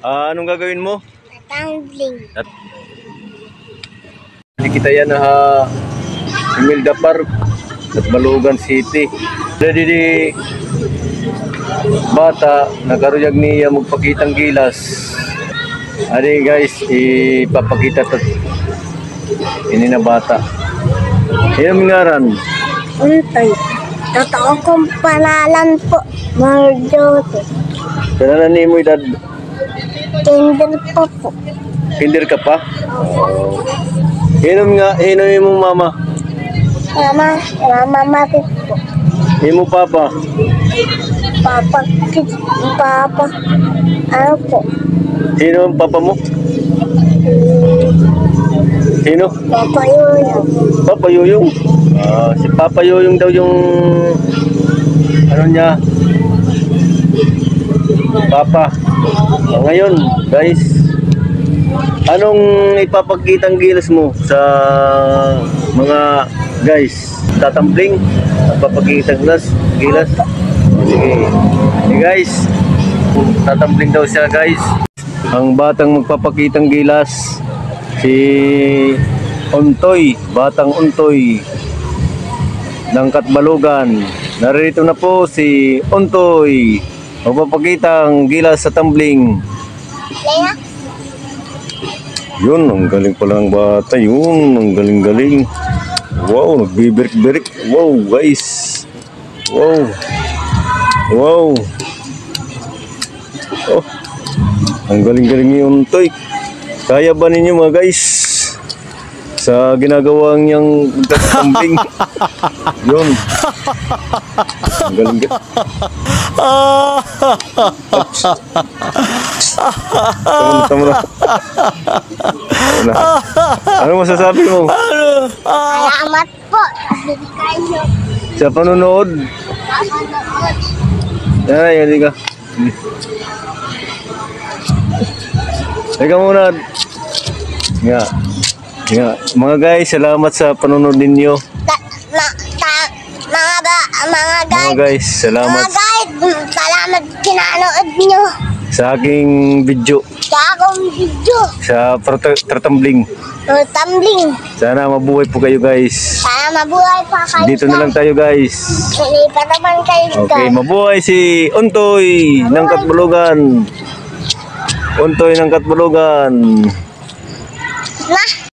Anong gagawin mo? Tumbling. Kita yan na Imelda Park at Balugan City. Jadi di bata nakaruyag niya magpakitang gilas. Adi guys, ipapakita to. Ini na bata. Iyong ngaran? Untay. Totoo kong panalan po. Marjote. Kailan ni mo edad? Kinder po po. Kinder ka pa? Hinom mo mama? Mama matit po. Himo papa? Papa. Ano po? Sino ang papa mo? Sino? Papa Yoyong. Papa Yoyong? Si Papa Yoyong daw yung ano niya? Papa. Ngayon, guys, anong ipapakitang gilas mo sa mga guys? Tatambling? Papakitang gilas? Sige. Hey guys, tatambling daw siya guys. Ang batang magpapakitang gilas, si Untoy, batang Untoy ng Katbalugan. Narito na po si Untoy, magpapakitang gilas sa tumbling. Yun, ang galing pala ng bata. Yun, ang galing-galing. Wow, nagbibirik-birik. Wow, guys. Wow. Oh, ang galing-galing ni Untoy. Kaya ba ninyo mga guys sa ginagawang niyang tumbling? Yun. Ang galing-galing. Tama na. Ano masasabi mo? Salamat po. Sa panonood. Yan, ka. Teka muna. Nga. Mga guys, salamat sa panonood ninyo. Mga guys, salamat. Mga guys, salamat kinanood nyo. Sa aking video. Sa akong video. Sa tumbling. Tumbling. Sana mabuhay po kayo guys. Sana mabuhay pa kayo. Dito na lang tayo guys. Nilipat naman kayo. Okay, mabuhay si Untoy ng Katbalugan. Untoy ng Katbalugan. Na.